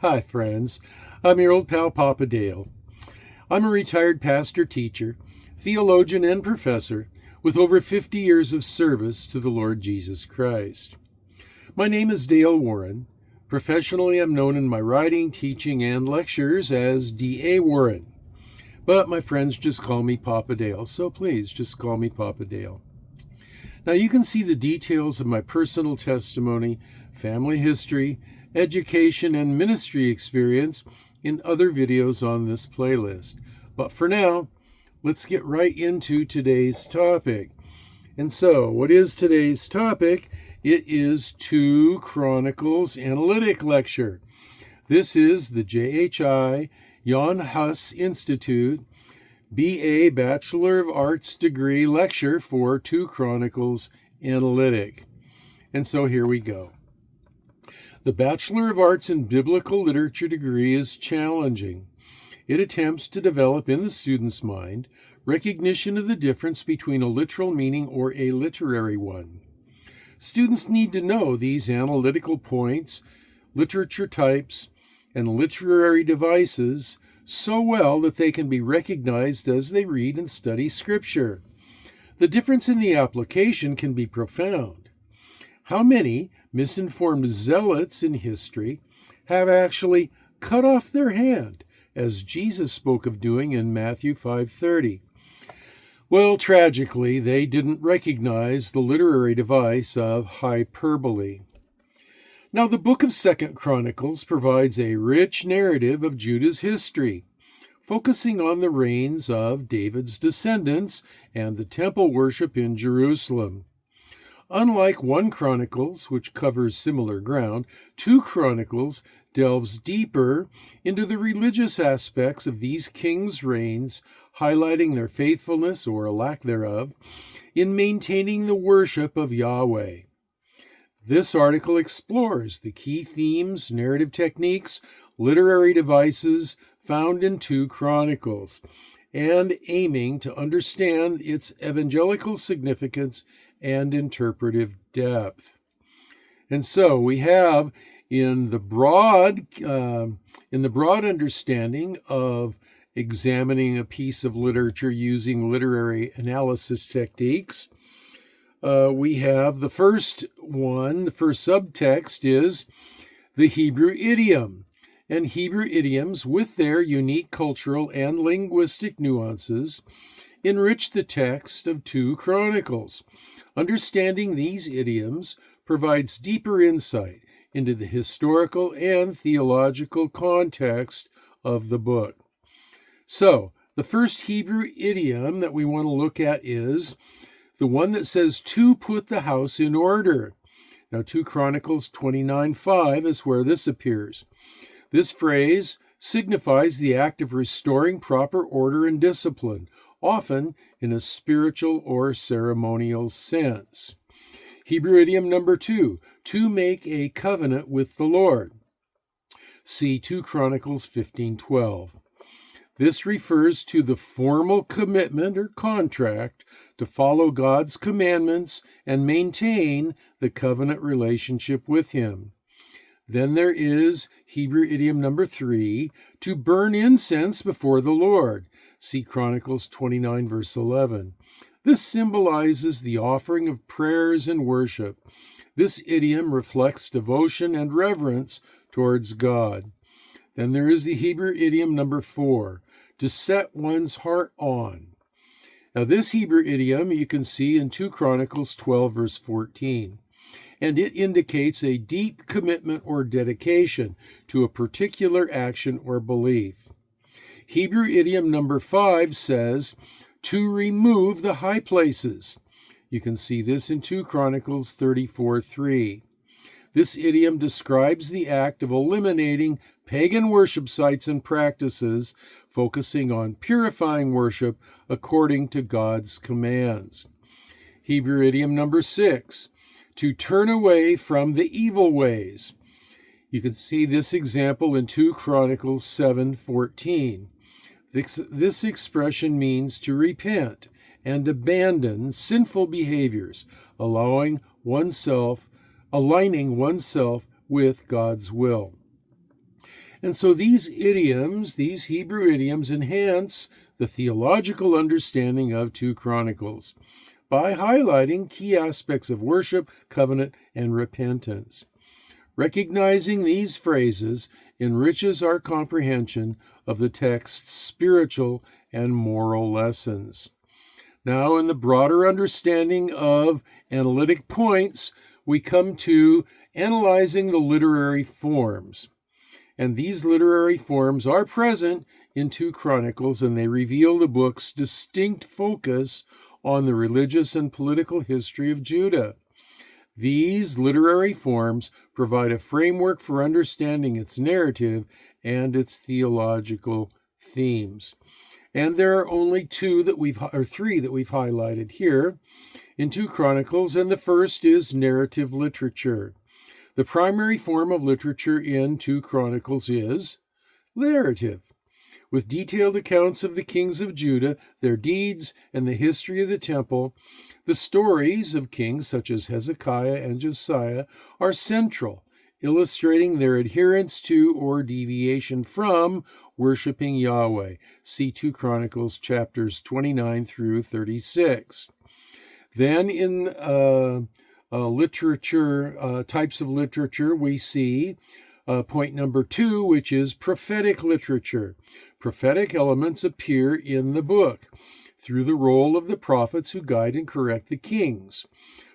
Hi, friends. I'm your old pal, Papa Dale. I'm a retired pastor, teacher, theologian, and professor with over 50 years of service to the Lord Jesus Christ. My name is Dale Warren. Professionally, I'm known in my writing, teaching, and lectures as D.A. Warren. But my friends just call me Papa Dale, so please just call me Papa Dale. Now you can see the details of my personal testimony, family history, education, and ministry experience in other videos on this playlist. But for now, let's get right into today's topic. And so, what is today's topic? It is 2 Chronicles Analytic Lecture. This is the JHI Jan Hus Institute BA Bachelor of Arts degree lecture for 2 Chronicles Analytic. And so here we go. The Bachelor of Arts in Biblical Literature degree is challenging. It attempts to develop in the student's mind recognition of the difference between a literal meaning or a literary one. Students need to know these analytical points, literature types, and literary devices so well that they can be recognized as they read and study Scripture. The difference in the application can be profound. How many misinformed zealots in history have actually cut off their hand, as Jesus spoke of doing in Matthew 5:30? Well, tragically, they didn't recognize the literary device of hyperbole. Now, the book of 2 Chronicles provides a rich narrative of Judah's history, focusing on the reigns of David's descendants and the temple worship in Jerusalem. Unlike 1 Chronicles, which covers similar ground, 2 Chronicles delves deeper into the religious aspects of these kings' reigns, highlighting their faithfulness, or lack thereof, in maintaining the worship of Yahweh. This article explores the key themes, narrative techniques, literary devices found in 2 Chronicles, and aiming to understand its evangelical significance and interpretive depth. And so we have in the broad understanding of examining a piece of literature using literary analysis techniques, we have the first subtext is the Hebrew idiom. And Hebrew idioms, with their unique cultural and linguistic nuances, enrich the text of 2 Chronicles. Understanding these idioms provides deeper insight into the historical and theological context of the book. So, the first Hebrew idiom that we want to look at is the one that says to put the house in order. Now, 2 Chronicles 29:5 is where this appears. This phrase signifies the act of restoring proper order and discipline, often in a spiritual or ceremonial sense. Hebrew idiom number 2, to make a covenant with the Lord. See 2 Chronicles 15:12. This refers to the formal commitment or contract to follow God's commandments and maintain the covenant relationship with Him. Then there is Hebrew idiom number 3, to burn incense before the Lord. See Chronicles 29, verse 11. This symbolizes the offering of prayers and worship. This idiom reflects devotion and reverence towards God. Then there is the Hebrew idiom number 4, to set one's heart on. Now this Hebrew idiom you can see in 2 Chronicles 12, verse 14. And it indicates a deep commitment or dedication to a particular action or belief. Hebrew idiom number 5 says, to remove the high places. You can see this in 2 Chronicles 34:3. This idiom describes the act of eliminating pagan worship sites and practices, focusing on purifying worship according to God's commands. Hebrew idiom number 6, to turn away from the evil ways. You can see this example in 2 Chronicles 7:14. This expression means to repent and abandon sinful behaviors, aligning oneself with God's will. And so these idioms, these Hebrew idioms, enhance the theological understanding of 2 Chronicles by highlighting key aspects of worship, covenant, and repentance. Recognizing these phrases enriches our comprehension of the text's spiritual and moral lessons. Now, in the broader understanding of analytic points, we come to analyzing the literary forms. And these literary forms are present in 2 Chronicles, and they reveal the book's distinct focus on the religious and political history of Judah. These literary forms provide a framework for understanding its narrative and its theological themes. And there are only three that we've highlighted here in 2 Chronicles, and the first is narrative literature. The primary form of literature in 2 Chronicles is narrative, with detailed accounts of the kings of Judah, their deeds, and the history of the temple. The stories of kings such as Hezekiah and Josiah are central, illustrating their adherence to or deviation from worshiping Yahweh. See 2 Chronicles chapters 29 through 36. Then in literature, types of literature, we see point number 2, which is prophetic literature. Prophetic elements appear in the book through the role of the prophets who guide and correct the kings.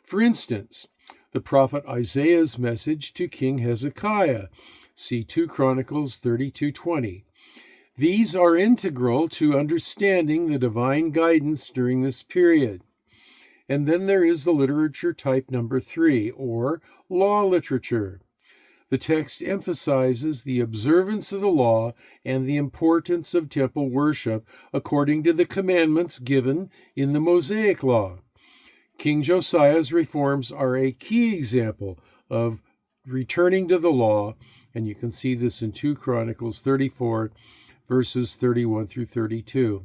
For instance, the prophet Isaiah's message to King Hezekiah. See 2 Chronicles 32:20. These are integral to understanding the divine guidance during this period. And then there is the literature type number 3, or law literature. The text emphasizes the observance of the law and the importance of temple worship according to the commandments given in the Mosaic Law. King Josiah's reforms are a key example of returning to the law, and you can see this in 2 Chronicles 34, verses 31 through 32.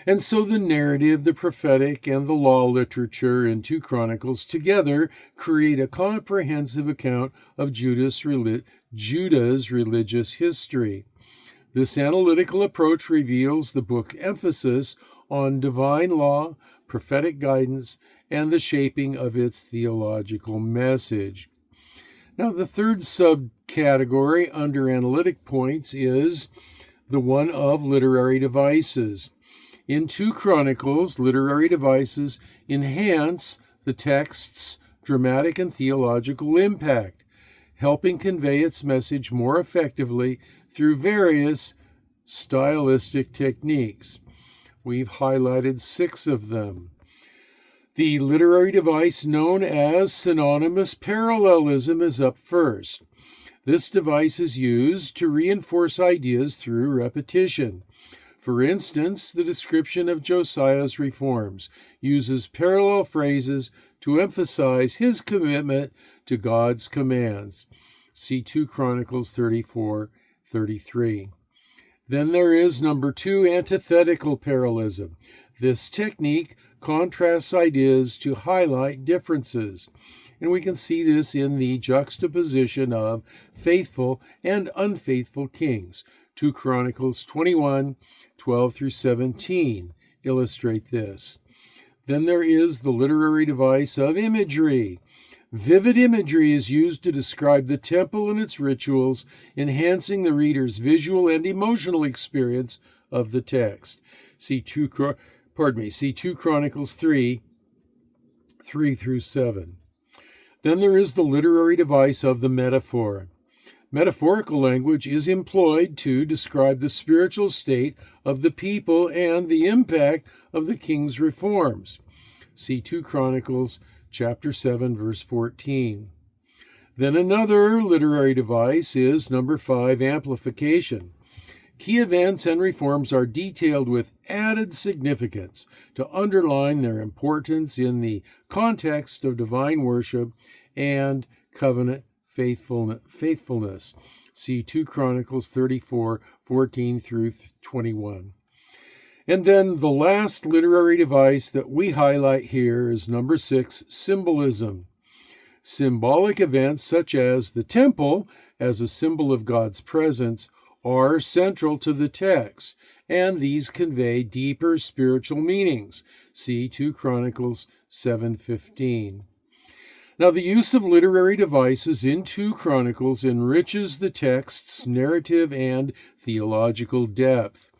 And so the narrative, the prophetic, and the law literature in 2 Chronicles together create a comprehensive account of Judah's religious history. This analytical approach reveals the book's emphasis on divine law, prophetic guidance, and the shaping of its theological message. Now, the third subcategory under analytic points is the one of literary devices. In 2 Chronicles, literary devices enhance the text's dramatic and theological impact, helping convey its message more effectively through various stylistic techniques. We've highlighted 6 of them. The literary device known as synonymous parallelism is up first. This device is used to reinforce ideas through repetition. For instance, the description of Josiah's reforms uses parallel phrases to emphasize his commitment to God's commands. See 2 Chronicles 34:33. Then there is number 2, antithetical parallelism. This technique contrasts ideas to highlight differences. And we can see this in the juxtaposition of faithful and unfaithful kings. 2 Chronicles 21:12 through 17 illustrate this. Then there is the literary device of imagery. Vivid imagery is used to describe the temple and its rituals, enhancing the reader's visual and emotional experience of the text. See 2 Chronicles 3 through 7. Then there is the literary device of the metaphor. Metaphorical language is employed to describe the spiritual state of the people and the impact of the king's reforms. See 2 Chronicles chapter 7, verse 14. Then another literary device is number 5, amplification. Key events and reforms are detailed with added significance to underline their importance in the context of divine worship and covenant faithfulness. See 2 Chronicles 34:14 through 21. And then the last literary device that we highlight here is number 6, symbolism. Symbolic events such as the temple as a symbol of God's presence are central to the text, and these convey deeper spiritual meanings. See 2 Chronicles 7:15. Now, the use of literary devices in 2 Chronicles enriches the text's narrative and theological depth.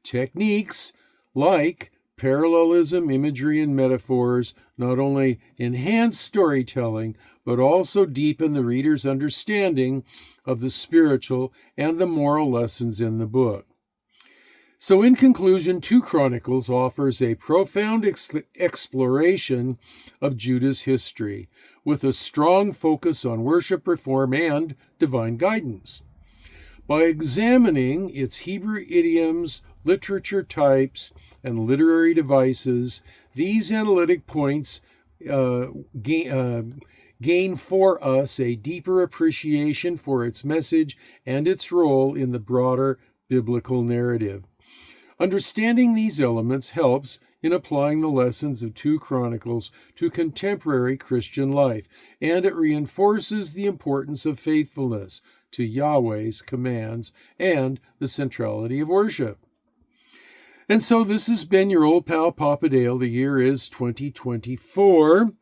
Techniques like parallelism, imagery, and metaphors not only enhance storytelling, but also deepen the reader's understanding of the spiritual and the moral lessons in the book. So in conclusion, 2 Chronicles offers a profound exploration of Judah's history, with a strong focus on worship reform and divine guidance. By examining its Hebrew idioms, literature types, and literary devices, these analytic points gain for us a deeper appreciation for its message and its role in the broader biblical narrative. Understanding these elements helps in applying the lessons of 2 Chronicles to contemporary Christian life, and it reinforces the importance of faithfulness to Yahweh's commands and the centrality of worship. And so this has been your old pal Papa Dale. The year is 2024.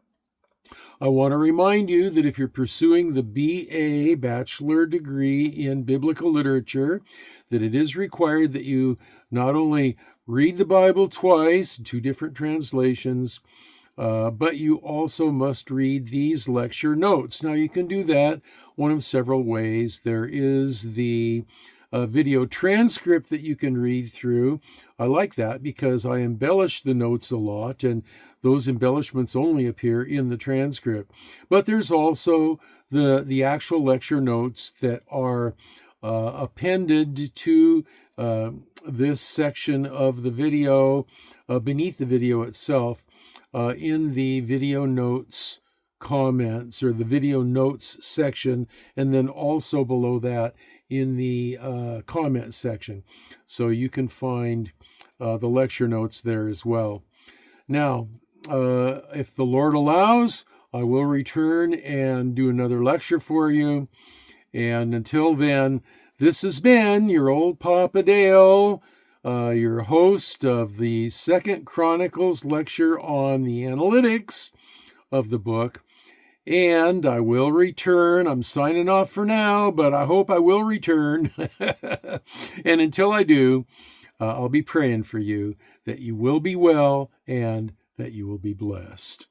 I want to remind you that if you're pursuing the BA, Bachelor degree in Biblical Literature, that it is required that you not only read the Bible twice, 2 different translations, but you also must read these lecture notes. Now, you can do that one of several ways. There is the video transcript that you can read through. I like that because I embellish the notes a lot, and those embellishments only appear in the transcript. But there's also the actual lecture notes that are appended to this section of the video, beneath the video itself, in the video notes comments, or the video notes section, and then also below that in the comment section. So you can find the lecture notes there as well. Now, if the Lord allows, I will return and do another lecture for you. And until then, this has been your old Papa Dale, your host of the 2 Chronicles lecture on the analytics of the book. And I will return. I'm signing off for now, but I hope I will return. And until I do, I'll be praying for you that you will be well and that you will be blessed.